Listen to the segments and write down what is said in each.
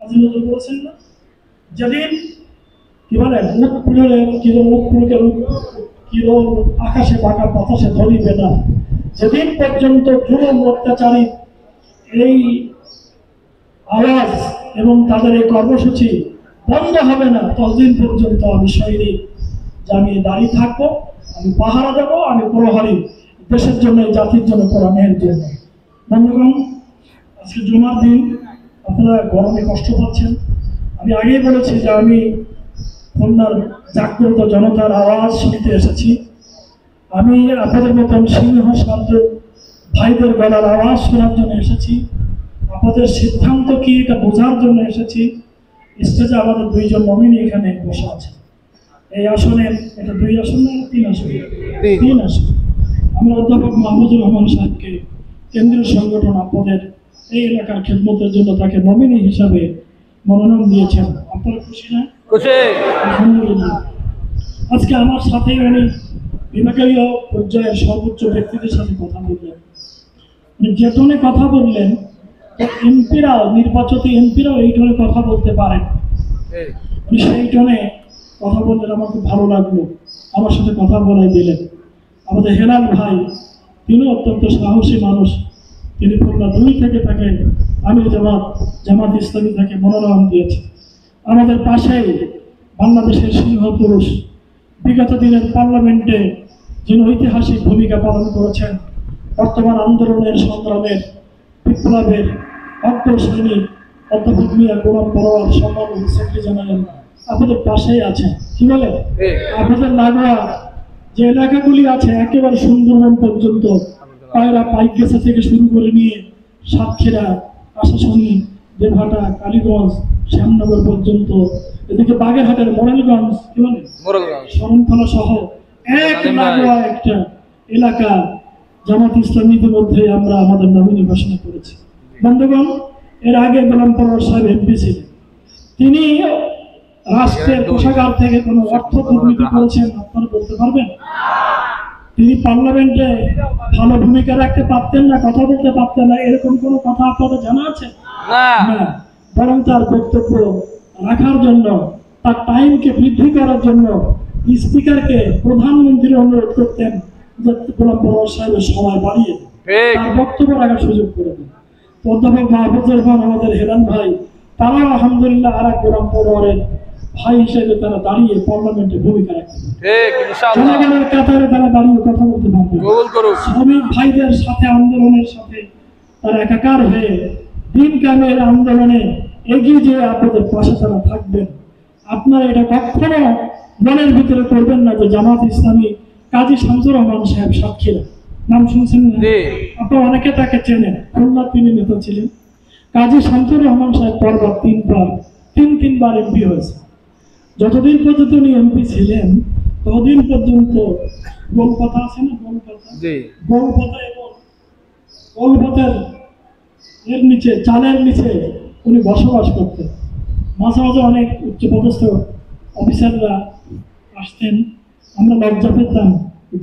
কাজী নজরুল বলেছেন না, যেদিন কি বলে কিরণ আকাশে বাঁকা বাতাসে ধরিবে না, যেদিন পর্যন্ত জুলুম অত্যাচারী এই আওয়াজ এবং তাদের এই কর্মসূচি বন্ধ হবে না, ততদিন পর্যন্ত আমি সৈনিক জানিয়ে দাঁড়িয়ে থাকবো, আমি পাহারা দেবো, আমি প্রহরী দেশের জন্য, জাতির জন্য, কোরআনের জন্য। বন্ধুগণ, আজকে জুমার দিন, আপনারা গরমে কষ্ট পাচ্ছেন। আমি আগেই বলেছি যে আমি খুলনার জাগ্রত জনতার আওয়াজ শুনতে এসেছি। আমি আপনাদের মতন সিংহ শান্ত ভাইদের গলার আওয়াজ শোনার জন্য এসেছি। আপনাদের সিদ্ধান্ত কি এটা বোঝার জন্য এসেছি। স্টেজে আমাদের দুইজন নমিনি এখানে বসে আছে। এই আসনে, এটা 2 আসন না 3 আসন? 3 আসন। আমরা অধ্যাপক মাহমুদুর রহমান সাহেবকে কেন্দ্রীয় সংগঠন আপনাদের এই এলাকার খেদমতের জন্য তাকে নমিনি হিসাবে মনোনয়ন দিয়েছেন। আপনারা খুশি না? খুশি, আলহামদুলিল্লাহ। আজকে আমার সাথে উনি বিভাগীয় পর্যায়ের সর্বোচ্চ ব্যক্তিদের সাথে কথা বললেন। যে টোনে কথা বললেন, এমপিরাও, নির্বাচিত এমপিরাও এই টোনে কথা বলতে পারেন। উনি সেই টোনে কথা বললেন, আমার খুব ভালো লাগলো। আমার সাথে কথা বলাই দিলেন। আমাদের হেলাল ভাই, তিনি অত্যন্ত সাহসী মানুষ। তিনি খুলনা 2 থেকে তাকে আমির জামাত ইসলামী তাকে মনোনয়ন দিয়েছে। আমাদের পাশেই বাংলাদেশের সিংহ পুরুষ, বিগত দিনের পার্লামেন্টে যিনি ঐতিহাসিক ভূমিকা পালন করেছেন, বর্তমান আন্দোলনের সংগ্রামের বিপ্লবের অগ্রসৈনিক অধ্যাপক মিয়া গোলাম পরোয়ার, সম্মানিত সেক্রেটারি জেনারেল আপনাদের পাশেই আছে। কি বলে, আপনাদের লাগোয়া যে এলাকাগুলি আছে একেবারে সুন্দরবন পর্যন্ত, পায়রা পাইকগাছা থেকে শুরু করে নিয়ে সাতক্ষীরা, আশাশুনি, দেবহাটা, কালীগঞ্জ, শ্যামনগর পর্যন্ত, এদিকে বাগেরহাটের মোরেলগঞ্জ, কি বলে শরণখোলা সহ এক লাগোয়া একটা এলাকা জামাত ইসলামী ইতিমধ্যে আমরা আমাদের নমিনি ঘোষণা করেছি। বন্ধুগণ, এর আগে গোলাম পরোয়ার সাহেব এমপি ছিলেন। তিনি রাষ্ট্রের কোষাগার থেকে কোনো অর্থ দুর্নীতি করেছেন আপনারা বলতে পারবেন? তিনি পার্লামেন্টে ভালো ভূমিকা রাখতে পারতেন না, কথা বলতে পারতেন না, এরকম কোনো কথা আপনাদের জানা আছে? না। বরং তার বক্তব্য রাখার জন্য, তার টাইমকে বৃদ্ধি করার জন্য স্পিকারকে, প্রধানমন্ত্রী অনুরোধ করতেন যে গোলাম পরোয়ার সাহেবের সময় বাড়িয়ে তার বক্তব্য রাখার সুযোগ করে দেন। অধ্যাপক মাহমুদুর রহমান, আমাদের হেলাল ভাই, তারা আলহামদুলিল্লাহ আর এক গোলাম পরোয়ারের ভাই হিসেবে তারা দাঁড়িয়ে পার্লামেন্টে ভূমিকা রাখতে জনগণের কাতারে তারা দাঁড়িয়ে কথা বলতে পারবে। শ্রমিক ভাইদের সাথে, আন্দোলনের সাথে তারা একাকার হয়ে দিন কামের আন্দোলনে এগিয়ে যেয়ে আপনাদের পাশে তারা থাকবেন। আপনারা এটা কখনো মনের ভিতরে করবেন না যে জামাত ইসলামী কাজী শামসুর রহমান সাহেব সাতক্ষীরা, নাম শুনছেন না? আপনারা অনেকে তাকে চেনেন, খুলনার তিনি নেতা ছিলেন। কাজী শামসুর রহমান সাহেব পরপর 3বার এমপি হয়েছে। যতদিন পর্যন্ত উনি এমপি ছিলেন ততদিন পর্যন্ত গোলপাতা আছে না, গোলপাতা এবং গোলপাতার এর নিচে, চালের নিচে উনি বসবাস করতেন। মাঝে মাঝে অনেক উচ্চপদস্থ অফিসাররা আসতেন। আমরা লজ্জা পেতাম,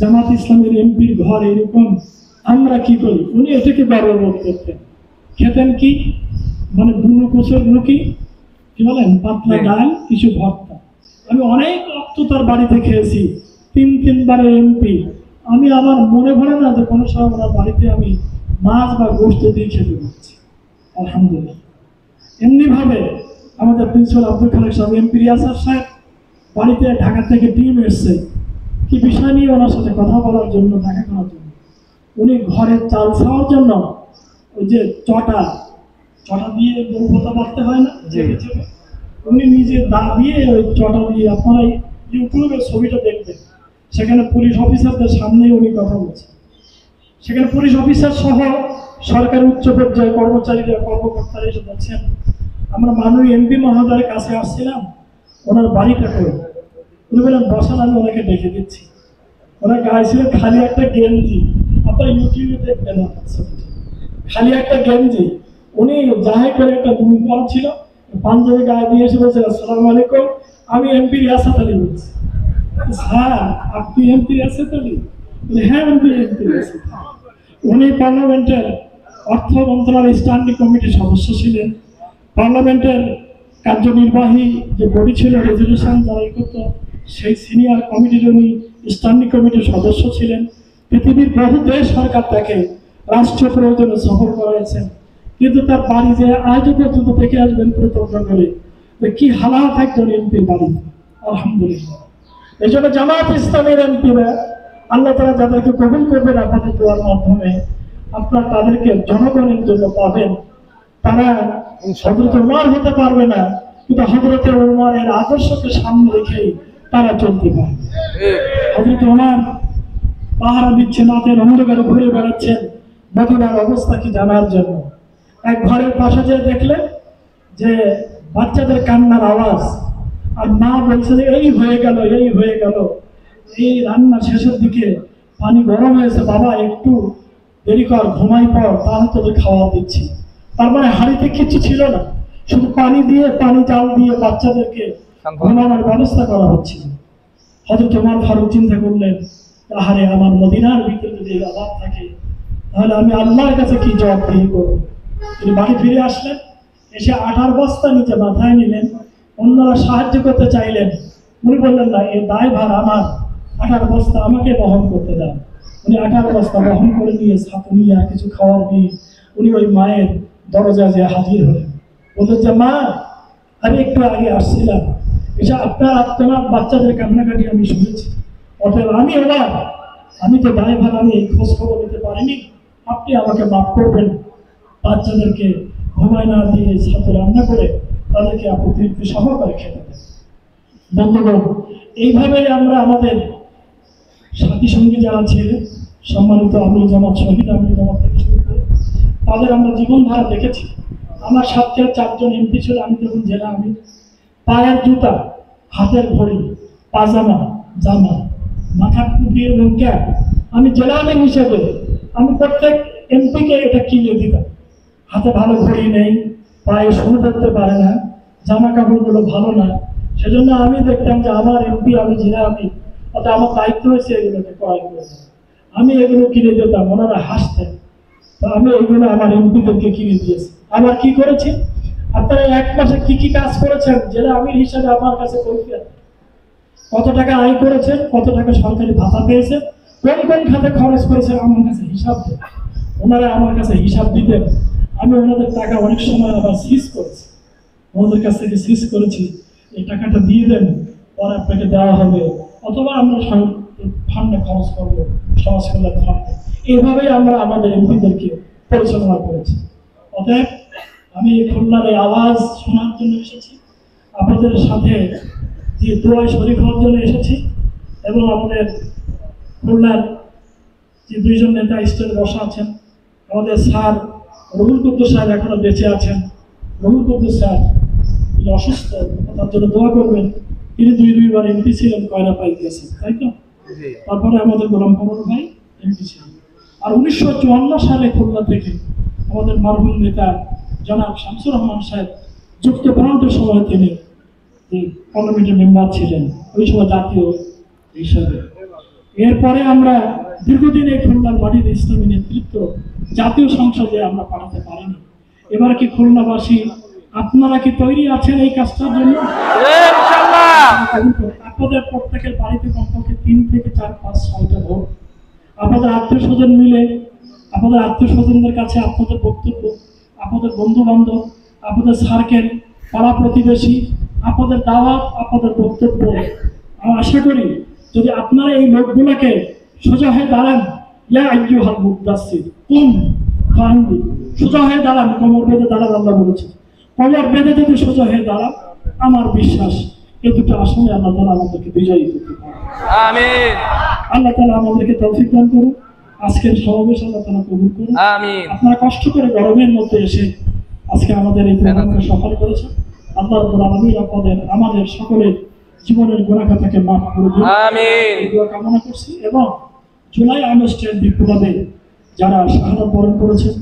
জামাত ইসলামের এমপির ঘর এরকম, আমরা কি করি? উনি এটাকে গর্ববোধ করতেন। খেতেন কি, মানে বুনো কোচের মুখি, কি বলেন, পাতলা ডাল, কিছু ভর্তা। আমি অনেক রক্ত তার বাড়িতে খেয়েছি, 3বারের এমপি। আমি আমার মনে ভরে না যে কোনো সময় ওনার বাড়িতে আমি মাছ বা গোস্ত দিয়ে খেতে পারছি, আলহামদুলিল্লাহ। এমনিভাবে আমাদের প্রিন্সিপাল আব্দুল খালেক সাহেব, এমপি রিয়াসার সাহেব বাড়িতে ঢাকা থেকে টিম এসছে কি বিষয় নিয়ে ওনার সাথে কথা বলার জন্য, দেখা করার জন্য। উনি ঘরের চাল খাওয়ার জন্য ওই যে চটা দিয়ে গোলপাতা বাঁধতে হয় না, উনি নিজে দা দিয়ে ওই চটা দিয়ে, আপনারা ইউটিউবে ছবিটা দেখবেন, সেখানে পুলিশ অফিসারদের সামনে উনি কথা বলছেন। সেখানে পুলিশ অফিসার সহ সরকারি উচ্চ পর্যায়ে কর্মচারীরা, কর্মকর্তারা এসে বলছেন, আমরা মাননীয় এমপি মহোদয়ের কাছে আসছিলাম, ওনার বাড়িটা করে। উনি বলেন বসান, আমি ওনাকে ডেকে দিচ্ছি। ওনার গায়ে ছিল খালি একটা গেঞ্জি, আপনারা ইউটিউবে দেখবেন, খালি একটা গেঞ্জি। উনি জাহাই করে একটা ভূমিকা ছিল, পাঞ্জাবি গায়ে দিয়ে এসে বলছেন, আসসালামু আলাইকুম, আমি এমপি রিয়াসাত আলী বলছি। হ্যাঁ, আপনি এমপি রিয়াসাত আলী? হ্যাঁ, এমপি রিয়াসাত। উনি পার্লামেন্টের অর্থ মন্ত্রণালয়ের স্ট্যান্ডিং কমিটির সদস্য ছিলেন, পার্লামেন্টের কার্যনির্বাহী যে বডি ছিল রেজলিউশন যারা করত, সেই সিনিয়র কমিটির উনি স্ট্যান্ডিং কমিটির সদস্য ছিলেন। পৃথিবীর বহু দেশ সরকার তাকে রাষ্ট্রীয় প্রয়োজনে সফর করেছেন, কিন্তু তার বাড়ি যে আজ পর্যন্ত দেখে আসবেন প্রত্যক্ষ করে কি হালাত একজন এমপির বাড়ি। আলহামদুলিল্লাহ, এই জন্য জামাত ইসলামের এমপিরা আল্লাহ তাআলা যাদেরকে কবুল করবেন আপনাদের দোয়ার মাধ্যমে, আপনারা তাদেরকে জনগণের জন্য পাবেন। তারা হযরত ওমর হতে পারবে না, কিন্তু হযরত ওমরের আদর্শকে সামনে রেখেই তারা চলতে পারবে। হযরত ওমর পাহারা দিচ্ছেন, রাতের অন্ধকারে ঘুরে বেড়াচ্ছেন মদিনার অবস্থা কি জানার জন্য। এক ঘরের পাশে যেয়ে দেখলেন যে বাচ্চাদের কান্নার আওয়াজ, আর মা বলছে যে এই হয়ে গেল, এই হয়ে গেল, এই রান্না শেষের দিকে পানি গরম হয়েছে, বাবা একটু দেরি কর, ঘুমাই পর, তাহলে তোদের খাওয়া দিচ্ছি। তার মানে হাড়িতে কিছু ছিল না, শুধু পানি দিয়ে, পানি চাল দিয়ে বাচ্চাদেরকে ঘুমানোর ব্যবস্থা করা হচ্ছিল। হযরত ওমর ফারুক চিন্তা করলেন, আহারে আমার মদিনার ভিতরে যদি অভাব থাকে তাহলে আমি আল্লাহর কাছে কি জবাবদিহি করব। তিনি বাড়ি ফিরে আসলেন, এসে আটার বস্তা নিচে মাথায় নিলেন। অন্যরা সাহায্য করতে চাইলেন, উনি বললেন না, এই দায়ভার আমার, আটার বস্তা আমাকে বহন করতে দেন। উনি আটার বস্তা বহন করে নিয়ে সাথে নিয়ে কিছু খাওয়ার নিয়ে উনি ওই মায়ের দরজায় যে হাজির হলেন। বললেন যে মা, আমি একটু আগে আসছিলাম, এসে আপনার বাচ্চাদের কান্নাকাটি আমি শুনেছি, অতএব আমি ওরা, আমি তো দায়ভার, আমি এই খোঁজ খবর নিতে পারিনি, আপনি আমাকে মাফ করবেন। বাচ্চাদেরকে ঘুমায় না দিয়ে সাথে রান্না করে তাদেরকে আপনি তৃপ্তি সহকারে খেতে দেন। বন্ধুগণ, এইভাবেই আমরা আমাদের সাথী সঙ্গী যারা ছিলেন, সম্মানিত আমির জামাত, শহীদ আমির জামাত থেকে শুরু করে তাদের আমরা জীবনধারা দেখেছি। আমার সাথে 4 জন এমপি ছিল, আমি যখন জেলা আমির, পায়ের জুতা, হাতের ঘড়ি, পাজামা, জামা, মাথার টুপি এবং ক্যাপ, আমি জেলা আমির হিসেবে আমি প্রত্যেক এমপিকে এটা কিনে দিতাম। হাতে ভালো ঘড়ি নেই, পায়ে শু ধরতে পারে না, জামা কাপড়গুলো ভালো না, সেজন্য আমি দেখতাম যে আমার এমপি, আমি জেলা আমির, অর্থাৎ আমার দায়িত্ব হয়েছে এগুলোকে ক্রয় করে দেওয়া। আমি এগুলো কিনে দিতাম, ওনারা হাসতেন। তো আমি এগুলো আমার এমপিদেরকে কিনে দিয়েছি। আবার কি করেছি, আপনারা 1 মাসে কি কি কাজ করেছেন জেলা আমির হিসাবে আমার কাছে কৈফিয়ত, কত টাকা আয় করেছেন, কত টাকা সরকারি ভাতা পেয়েছেন, কোন কোন খাতে খরচ করেছেন, আমার কাছে হিসাব দেন। ওনারা আমার কাছে হিসাব দিতেন। আমি ওনাদের টাকা অনেক সময় আবার সিজ করেছি, ওনাদের কাছ থেকে সিজ করেছি, এই টাকাটা দিয়ে দেন, পরে আপনাকে দেওয়া হবে, অথবা আমরা ফান্ডে খরচ করবো, সমাজ কল্যাণ ফান্ডে। এইভাবেই আমরা আমাদের এমপিদেরকে পরিচালনা করেছি। অতএব আমি খুলনার এই আওয়াজ শোনার জন্য এসেছি, আপনাদের সাথে যে দোয়ায় শরীক হওয়ার জন্য এসেছি, এবং আমাদের খুলনার যে 2 জন নেতা স্টেজে বসা আছেন, আমাদের স্যার রুহুল কুদ্দুস স্যার এখনো বেঁচে আছেন। রুহুল কুদ্দুস স্যার তিনি অসুস্থ, তার জন্য দোয়া করবেন। তিনি 2বার এমপি ছিলেন, কয়রা পাই দিয়েছেন, তাই তো? তারপরে আমাদের গোলাম কমর ভাই এমপি ছিলেন। আর 1954 সালে খুলনা থেকে আমাদের মারহুম নেতা জনাব শামসুর রহমান সাহেব যুক্তফ্রন্টের সময় তিনি পার্লামেন্টের মেম্বার ছিলেন, ওই সময় জাতীয় হিসাবে। এরপরে আমরা দীর্ঘদিন এই খুলনার মাটির ইসলামী নেতৃত্ব জাতীয় সংসদে আমরা পাঠাতে পারিনি। এবার কি খুলনাবাসী আপনারা কি তৈরি আছেন এই কাজটার জন্য? আপনাদের প্রত্যেকের বাড়িতে কমপক্ষে 3 থেকে 4, 5, 6টা ভোট, আপনাদের আত্মীয় স্বজন মিলে, আপনাদের আত্মীয় স্বজনদের কাছে আপনাদের বক্তব্য, আপনাদের বন্ধু বান্ধব, আপনাদের সার্কেল, পাড়া প্রতিবেশী, আপনাদের দাওয়াত, আপনাদের বক্তব্য, আমি আশা করি যদি আপনারা এই লোকগুলোকে সোজা হয়ে দাঁড়ান, ইয়া আইয়ুহাল মুদাসসির কুম ফাআনদির, সোজা হয়ে দাঁড়ান, কোমর বেঁধে দাঁড়ান, আল্লাহ বলেছেন, কোমর বেঁধে যদি সোজা হয়ে দাঁড়ান, আমার বিশ্বাস এই দুটো আসলে আল্লাহ তাআলা আমাদেরকে বিজয়ী করতে পারে। আমিন। আল্লাহ তাআলা আমাদেরকে তৌফিক দান করুন। আজকের সমাবেশ আল্লাহ তাআলা কবুল করুন। আমিন। আপনারা কষ্ট করে গরমের মধ্যে এসে আজকে আমাদের এই প্রোগ্রামকে সফল করেছেন। আল্লাহ রাব্বুল আলামিন আমাদের সকলের জীবনের গুনাহ খাতাকে মাফ করে দিন। আমিন। এই দোয়া কামনা করছি। এবং জুলাই আগস্টের বিপ্লবে যারা শাহাদাত বরণ করেছেন,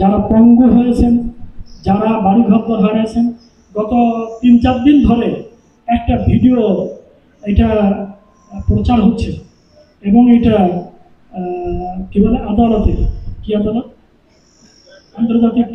যারা পঙ্গু হয়েছেন, যারা বাড়িঘর হারিয়েছেন, গত 3-4 দিন ধরে একটা ভিডিও এটা প্রচার হচ্ছে, এবং এটা কি বলে, আদালতে, কি আদালত, আন্তর্জাতিক